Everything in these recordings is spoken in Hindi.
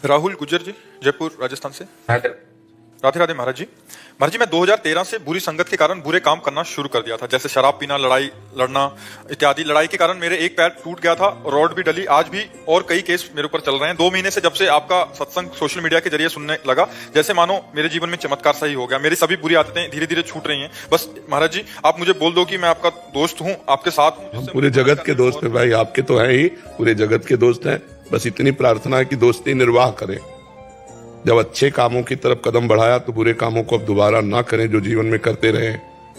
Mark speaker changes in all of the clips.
Speaker 1: राहुल गुज्जर जी, जयपुर राजस्थान से।
Speaker 2: हाँ
Speaker 1: राधे राधे महाराज जी। महाराज जी, मैं 2013 से बुरी संगत के कारण बुरे काम करना शुरू कर दिया था, जैसे शराब पीना, लड़ना इत्यादि। लड़ाई के कारण मेरे एक पैर टूट गया था, रॉड भी डली, आज भी और कई केस मेरे ऊपर चल रहे हैं। 2 महीने से जब से आपका सत्संग सोशल मीडिया के जरिए सुनने लगा, जैसे मानो मेरे जीवन में चमत्कार सही हो गया। मेरी सभी बुरी आदतें धीरे धीरे छूट रही हैं। बस महाराज जी, आप मुझे बोल दो कि मैं आपका दोस्त हूँ, आपके साथ हूँ।
Speaker 3: हम पूरे जगत के दोस्त हैं भाई, आपके तो हैं ही, पूरे जगत के दोस्त हैं। बस इतनी प्रार्थना है कि दोस्ती निर्वाह करें। जब अच्छे कामों की तरफ कदम बढ़ाया तो बुरे कामों को अब दोबारा ना करें, जो जीवन में करते रहे।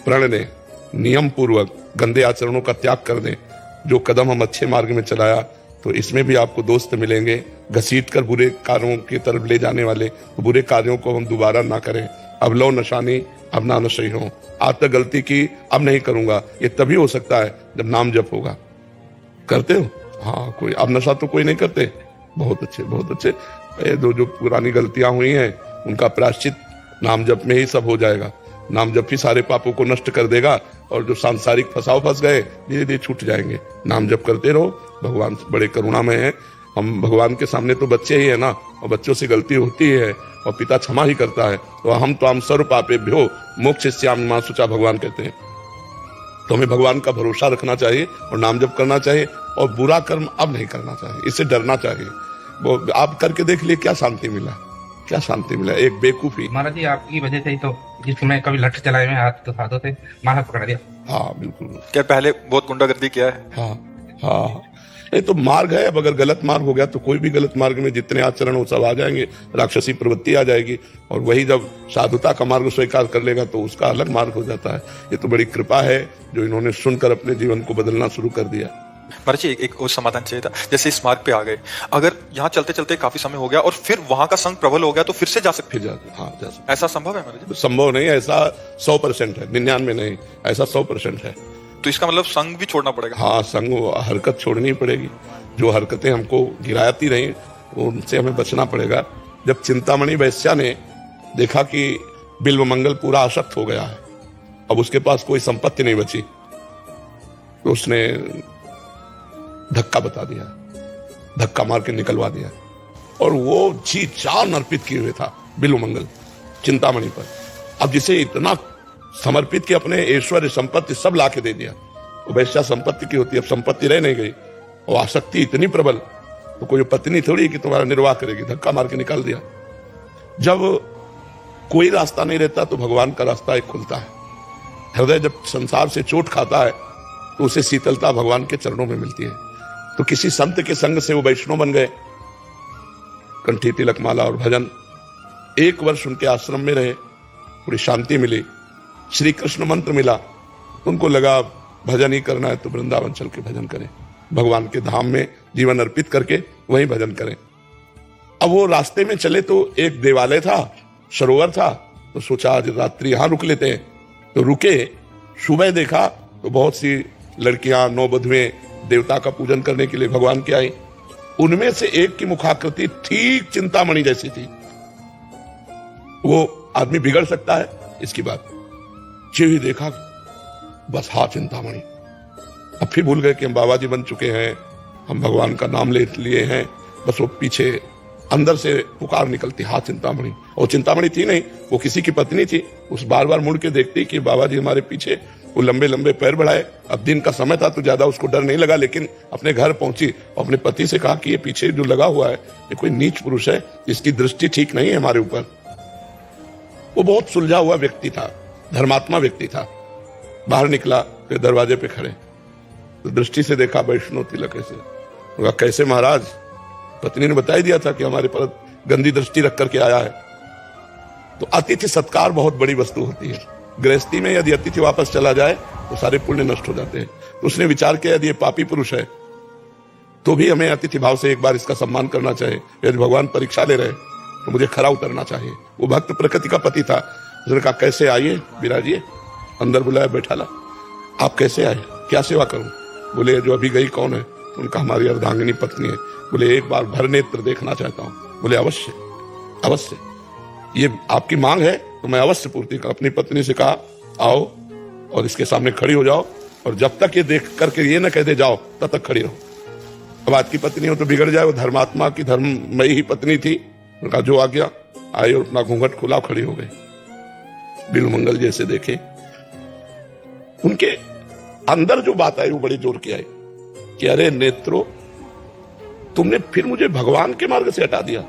Speaker 3: प्रण दें, नियम पूर्वक गंदे आचरणों का त्याग कर दें। जो कदम हम अच्छे मार्ग में चलाया, तो इसमें भी आपको दोस्त मिलेंगे घसीट कर बुरे कार्यों की तरफ ले जाने वाले। तो बुरे कार्यों को हम दोबारा ना करें। अब लो नशानी, अब ना नशे हो। आज तक गलती की, अब नहीं करूंगा, ये तभी हो सकता है जब नाम जप होगा। करते हो? हाँ, कोई अब नशा तो कोई नहीं करते। बहुत अच्छे, बहुत अच्छे। जो पुरानी गलतियां हुई हैं उनका प्रायश्चित नाम जप में ही सब हो जाएगा। नाम जप ही सारे पापों को नष्ट कर देगा, और जो सांसारिक फंसाव फंस गए धीरे धीरे छूट जाएंगे। नाम जप करते रहो, भगवान बड़े करुणामय हैं। हम भगवान के सामने तो बच्चे ही है ना, और बच्चों से गलती होती है और पिता क्षमा ही करता है। तो हम सर्व पापेभ्यो मोक्षयिष्यामि मा शुचा, भगवान कहते हैं। तो हमें भगवान का भरोसा रखना चाहिए और नाम जप करना चाहिए, और बुरा कर्म अब नहीं करना चाहिए, इससे डरना चाहिए। वो आप करके देख लिए, क्या शांति मिला, क्या शांति मिला। एक बेवकूफी।
Speaker 2: महाराज जी, आपकी वजह से ही तो जिस समय कभी लठ चलाए में हाथ तो हाथों से मारा पकड़ दिया।
Speaker 3: हाँ बिल्कुल।
Speaker 1: क्या पहले बहुत गुंडागर्दी किया है?
Speaker 3: हाँ हाँ, ये तो मार्ग है। अब अगर गलत मार्ग हो गया तो कोई भी गलत मार्ग में जितने आचरण हो सब आ जाएंगे, राक्षसी प्रवृत्ति आ जाएगी। और वही जब साधुता का मार्ग स्वीकार कर लेगा तो उसका अलग मार्ग हो जाता है। ये तो बड़ी कृपा है जो इन्होंने सुनकर अपने जीवन को बदलना शुरू कर दिया।
Speaker 1: महाराज जी, एक और समाधान चाहिए था। जैसे इस मार्ग पे आ गए, अगर यहाँ चलते चलते काफी समय हो गया और फिर वहां का संग प्रबल हो गया, तो फिर से जा सकते?
Speaker 3: फिर हाँ, जा सकते।
Speaker 1: ऐसा संभव है महाराज जी?
Speaker 3: संभव नहीं, ऐसा 100% है, 99 नहीं, ऐसा 100% है।
Speaker 1: तो इसका मतलब संग भी छोड़ना पड़ेगा?
Speaker 3: हाँ, संग, हरकत छोड़नी पड़ेगी। जो हरकतें हमको गिराती रही उनसे हमें बचना पड़ेगा। जब चिंतामणि वैश्या ने देखा कि बिल्व मंगल पूरा आसक्त हो गया है, अब उसके पास कोई संपत्ति नहीं बची, तो उसने धक्का बता दिया, धक्का मार के निकलवा दिया। और वो जी जान अर्पित किए हुए था बिल्व मंगल चिंतामणि पर। अब जिसे इतना समर्पित कि अपने ऐश्वर्य संपत्ति सब ला के दे दिया। वो वैश्या संपत्ति की होती है, अब संपत्ति रह नहीं गई, और आसक्ति इतनी प्रबल, तो कोई पत्नी थोड़ी कि तुम्हारा निर्वाह करेगी, धक्का मार के निकाल दिया। जब कोई रास्ता नहीं रहता तो भगवान का रास्ता एक खुलता है। हृदय जब संसार से चोट खाता है तो उसे शीतलता भगवान के चरणों में मिलती है। तो किसी संत के संग से वो वैष्णव बन गए। कंठी तिलक माला और भजन, 1 वर्ष उनके आश्रम में रहे, पूरी शांति मिली, श्री कृष्ण मंत्र मिला। उनको लगा भजन ही करना है तो वृंदावन चल के भजन करें, भगवान के धाम में जीवन अर्पित करके वहीं भजन करें। अब वो रास्ते में चले तो एक देवालय था, सरोवर था, तो सोचा आज रात्रि यहां रुक लेते हैं। तो रुके, सुबह देखा तो बहुत सी लड़कियां, नौबधुएं देवता का पूजन करने के लिए भगवान की आई। उनमें से एक की मुखाकृति ठीक चिंतामणि जैसी थी। वो आदमी बिगड़ सकता है, इसकी बात जो ही देखा, बस हाँ चिंतामणि। अब फिर भूल गए कि हम बाबा जी बन चुके हैं, हम भगवान का नाम ले लिए हैं। बस वो पीछे अंदर से पुकार निकलती, हाँ चिंतामणि। और चिंतामणि थी नहीं, वो किसी की पत्नी थी। उस बार बार मुड़ के देखती कि बाबा जी हमारे पीछे। वो लंबे लंबे पैर बढ़ाए। अब दिन का समय था तो ज्यादा उसको डर नहीं लगा, लेकिन अपने घर पहुंची और अपने पति से कहा कि ये पीछे जो लगा हुआ है ये कोई नीच पुरुष है, इसकी दृष्टि ठीक नहीं है हमारे ऊपर। वो बहुत सुलझा हुआ व्यक्ति था, धर्मात्मा व्यक्ति था। बाहर निकला, फिर दरवाजे पे खड़े तो दृष्टि से देखा वैष्णव तिलक ऐसे। कैसे महाराज? पत्नी ने बता ही दिया था कि हमारे पर गंदी दृष्टि रख करके आया है। तो अतिथि सत्कार बहुत बड़ी वस्तु होती है। गृहस्थी में यदि अतिथि वापस चला जाए तो सारे पुण्य नष्ट हो जाते हैं। तो उसने विचार किया यदि ये पापी पुरुष है तो भी हमें अतिथि भाव से एक बार इसका सम्मान करना चाहिए। यदि भगवान परीक्षा ले रहे तो मुझे खरा उतरना चाहिए। वो भक्त प्रकृति का पति था। उसने कहा कैसे आइए विराजिए। अंदर बुलाया, बैठा ला। आप कैसे आए, क्या सेवा करूं? बोले जो अभी गई कौन है? उनका हमारी अर्धांगिनी पत्नी है। बोले एक बार भर नेत्र देखना चाहता हूं। बोले अवश्य अवश्य, ये आपकी मांग है तो मैं अवश्य पूर्ति कर। अपनी पत्नी से कहा आओ और इसके सामने खड़ी हो जाओ, और जब तक ये देख करके ये न कह दे जाओ तब तक खड़ी रहो। अब आज की पत्नी हो तो बिगड़ जाए, वो धर्मात्मा की धर्ममयी ही पत्नी थी, उनका जो आ गया आई और अपना घूंघट खुला खड़ी हो गई, बिल्वमंगल जैसे देखे। उनके अंदर जो बात आई वो बड़ी जोर की आई कि अरे नेत्रो, तुमने फिर मुझे भगवान के मार्ग से हटा दिया।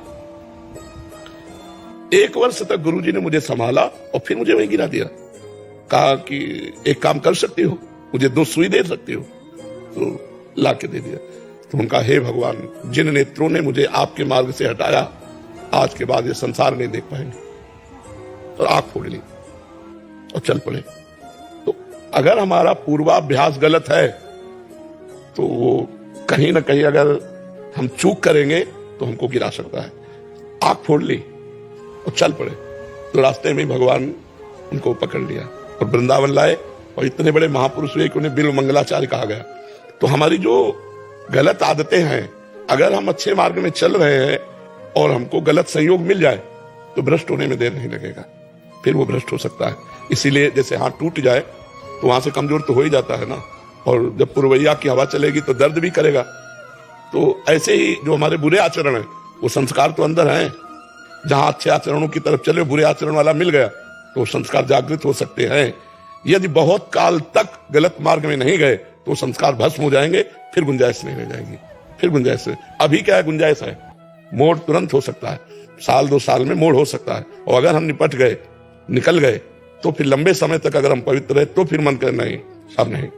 Speaker 3: 1 वर्ष तक गुरुजी ने मुझे संभाला और फिर मुझे वहीं गिरा दिया। कहा कि एक काम कर सकती हो, मुझे 2 सुई दे सकती हो, तो ला के दे दिया। तो उनका हे भगवान, जिन नेत्रों ने मुझे आपके मार्ग से हटाया, आज के बाद ये संसार नहीं देख पाएंगे। और आंख फोड़ ली और चल पड़े। तो अगर हमारा पूर्वाभ्यास गलत है तो वो कहीं ना कहीं अगर हम चूक करेंगे तो हमको गिरा सकता है। आंख फोड़ ली और चल पड़े। तो रास्ते में भगवान उनको पकड़ लिया और वृंदावन लाए, और इतने बड़े महापुरुष हुए कि उन्हें बिल्वमंगलाचार्य कहा गया। तो हमारी जो गलत आदतें हैं, अगर हम अच्छे मार्ग में चल रहे हैं और हमको गलत संयोग मिल जाए तो भ्रष्ट होने में देर नहीं लगेगा, फिर वो भ्रष्ट हो सकता है। इसीलिए जैसे हाथ टूट जाए तो वहां से कमजोर तो हो ही जाता है ना, और जब पुरवैया की हवा चलेगी तो दर्द भी करेगा। तो ऐसे ही जो हमारे बुरे आचरण है, वो संस्कार तो अंदर हैं। जहां अच्छे आचरणों की तरफ चले, बुरे आचरण वाला मिल गया तो संस्कार जागृत हो सकते हैं। यदि बहुत काल तक गलत मार्ग में नहीं गए तो संस्कार भस्म हो जाएंगे, फिर गुंजाइश नहीं रह जाएगी। फिर गुंजाइश है, अभी क्या है, गुंजाइश है, मोड़ तुरंत हो सकता है, 1-2 साल में मोड़ हो सकता है। और अगर हम निपट गए, निकल गए, तो फिर लंबे समय तक अगर हम पवित्र रहे तो फिर मन करे नहीं, अब नहीं,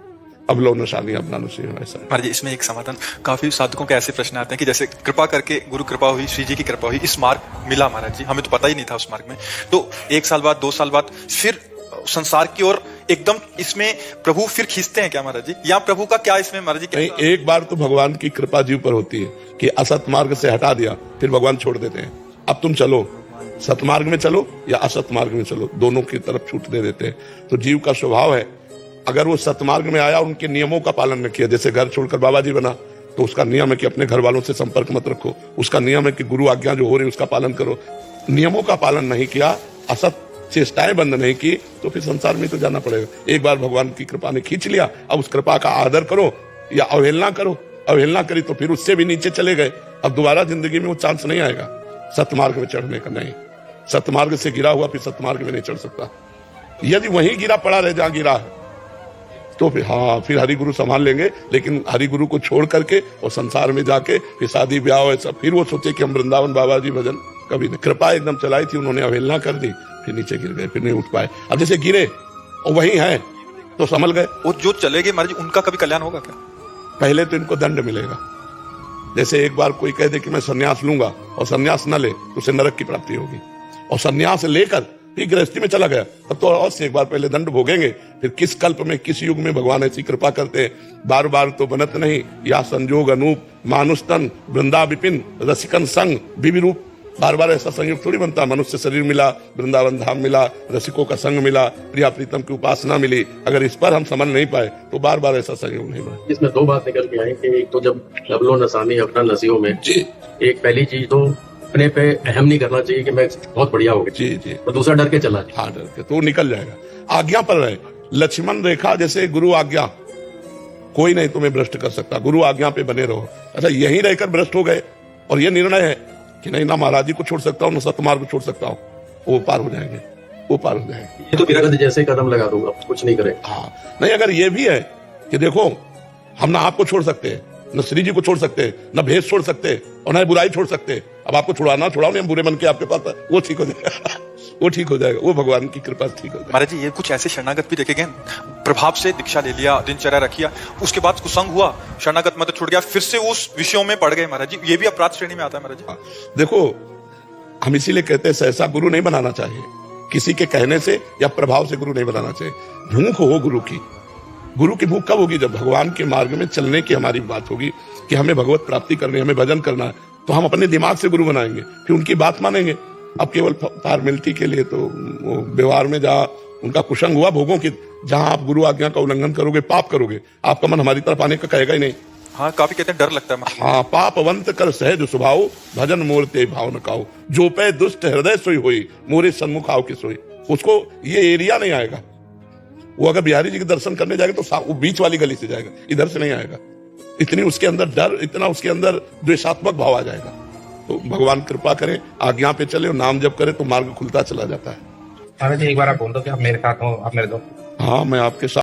Speaker 3: अब लो नशानी अपना नसीब। ऐसा
Speaker 1: महाराज जी, इसमें एक समाधान, काफी साधकों के ऐसे प्रश्न आते हैं कि जैसे कृपा करके गुरु कृपा हुई, श्री जी की कृपा हुई, इस मार्ग मिला महाराज जी, हमें तो पता ही नहीं था उस मार्ग में, तो 1 साल बाद 2 साल बाद फिर संसार की ओर एकदम इसमें प्रभु फिर खींचते हैं क्या महाराज जी, या प्रभु का क्या इसमें महाराज जी?
Speaker 3: नहीं, एक बार तो भगवान की कृपा जीव पर होती है कि असत मार्ग से हटा दिया, फिर भगवान छोड़ देते हैं। अब तुम चलो, सतमार्ग में चलो या असत मार्ग में चलो, दोनों की तरफ छूट दे देते हैं। तो जीव का स्वभाव है, अगर वो सतमार्ग में आया, उनके नियमों का पालन न किया, जैसे घर छोड़कर बाबा जी बना, तो उसका नियम है कि अपने घर वालों से संपर्क मत रखो। उसका नियम है कि गुरु आज्ञा जो हो रही है उसका पालन करो। नियमों का पालन नहीं किया, असत चेष्टाएं बंद नहीं की, तो फिर संसार में तो जाना पड़ेगा। एक बार भगवान की कृपा ने खींच लिया, अब उस कृपा का आदर करो या अवहेलना करो। अवहेलना करी तो फिर उससे भी नीचे चले गए, अब दोबारा जिंदगी में वो चांस नहीं आएगा सतमार्ग में चढ़ने का। नहीं, सतमार्ग से गिरा हुआ फिर सतमार्ग में नहीं चढ़ सकता। यदि वहीं गिरा पड़ा रहे जहां गिरा है तो फिर हाँ, फिर हरि गुरु संभाल लेंगे। लेकिन हरि गुरु को छोड़ करके और संसार में जाके फिर शादी ब्याह ऐसा, फिर वो सोचे कि हम वृंदावन बाबा जी भजन, कभी नहीं। कृपा एकदम चलाई थी, उन्होंने अवहेलना कर दी, फिर नीचे गिर गए, फिर नहीं उठ पाए। अब जैसे गिरे और वही है तो संभल गए।
Speaker 1: और जो चले गए महाराज जी, उनका कभी कल्याण होगा क्या?
Speaker 3: पहले तो इनको दंड मिलेगा। जैसे एक बार कोई कह दे कि मैं संन्यास लूंगा और संन्यास न ले तो उसे नरक की प्राप्ति होगी, और संन्यास लेकर फिर गृहस्थी में चला गया तब तो और से एक बार पहले दंड भोगेंगे। फिर किस कल्प में, किस युग में भगवान ऐसी कृपा करते हैं। बार बार तो बनत नहीं, या संजोग अनूप, मानुष तन वृंदा विपिन रसिकन संग विवि रूप। बार बार ऐसा संयोग थोड़ी बनता। मनुष्य शरीर मिला, वृंदावन धाम मिला, रसिकों का संग मिला, प्रिया प्रीतम की उपासना मिली, अगर इस पर हम समझ नहीं पाए तो बार बार ऐसा संयोग नहीं बना।
Speaker 4: इसमें 2 बात निकल के आई कि एक तो जब लबलो नसानी अपना नसियों में
Speaker 3: जी,
Speaker 4: एक पहली चीज तो अपने पे अहम नहीं करना चाहिए कि मैं बहुत बढ़िया हो गया,
Speaker 3: जी जी,
Speaker 4: और दूसरा डर के चला जाए।
Speaker 3: हाँ, डर के तो निकल जाएगा। आज्ञा पर रहे, लक्ष्मण रेखा जैसे गुरु आज्ञा, कोई नहीं तुम्हें भ्रष्ट कर सकता, गुरु आज्ञा पे बने रहो। अच्छा, यहीं रहकर भ्रष्ट हो गए और ये निर्णय है कि नहीं, ना महाराज जी को छोड़ सकता हूँ, ना सतमार्ग को छोड़ सकता हूँ, वो पार हो जाएंगे, वो पार हो जाएंगे।
Speaker 4: ये तो विरगत जैसे कदम लगा दूंगा, कुछ नहीं करे।
Speaker 3: हाँ, नहीं, अगर ये भी है कि देखो हम ना आपको छोड़ सकते हैं, न श्री जी को छोड़ सकते हैं, न भेद छोड़ सकते और न बुराई छोड़ सकते। अब आपको छुड़ाना छुड़ाओ नहीं, हम बुरे मन के आपके पास, वो ठीक हो जाएगा, वो ठीक हो जाएगा, वो भगवान की कृपा से ठीक हो जाएगा।
Speaker 1: महाराज जी, ये कुछ ऐसे शरणागत भी देखे गए, प्रभाव से दीक्षा ले लिया, दिनचर्या रखिया, उसके बाद कुसंग हुआ, शरणागत मत छूट गया, फिर से उस विषयों में पड़ गए महाराज जी, ये भी अपराध श्रेणी में आता है महाराज जी।
Speaker 3: देखो, हम इसीलिए कहते हैं सहसा गुरु नहीं बनाना चाहिए, किसी के कहने से या प्रभाव से गुरु नहीं बनाना चाहिए। भूख हो गुरु की, गुरु की भूख कब होगी? जब भगवान के मार्ग में चलने की हमारी बात होगी कि हमें भगवत प्राप्ति करनी है, हमें भजन करना है, तो हम अपने दिमाग से गुरु बनाएंगे, फिर उनकी बात मानेंगे। अब केवल फॉर्मेलिटी के लिए तो व्यवहार में जहाँ उनका कुसंग हुआ भोगों की, जहां आप गुरु आज्ञा का उल्लंघन करोगे, पाप करोगे, आपका मन हमारी तरफ आने का कहेगा ही नहीं।
Speaker 1: हाँ, काफी कहते हैं डर लगता है।
Speaker 3: हाँ, पापवंत कर सहज स्वभाव, भजन मोरते भाव न काओ, जो पे दुष्ट हृदय सोई हुई, मोरे सन्मुख आओ की सोई। उसको ये एरिया नहीं आएगा। वो अगर बिहारी जी के दर्शन करने जाएगा तो वो बीच वाली गली से जाएगा, इधर से नहीं आएगा। इतनी उसके अंदर डर, इतना उसके अंदर द्वेषात्मक भाव आ जाएगा। तो भगवान कृपा करे, आज्ञा पे चले और नाम जप करे तो मार्ग खुलता चला जाता है।
Speaker 2: महाराज जी एक बार आप बोल दो कि आप मेरे साथ हो, आप मेरे दोस्त।
Speaker 3: हाँ, मैं आपके साथ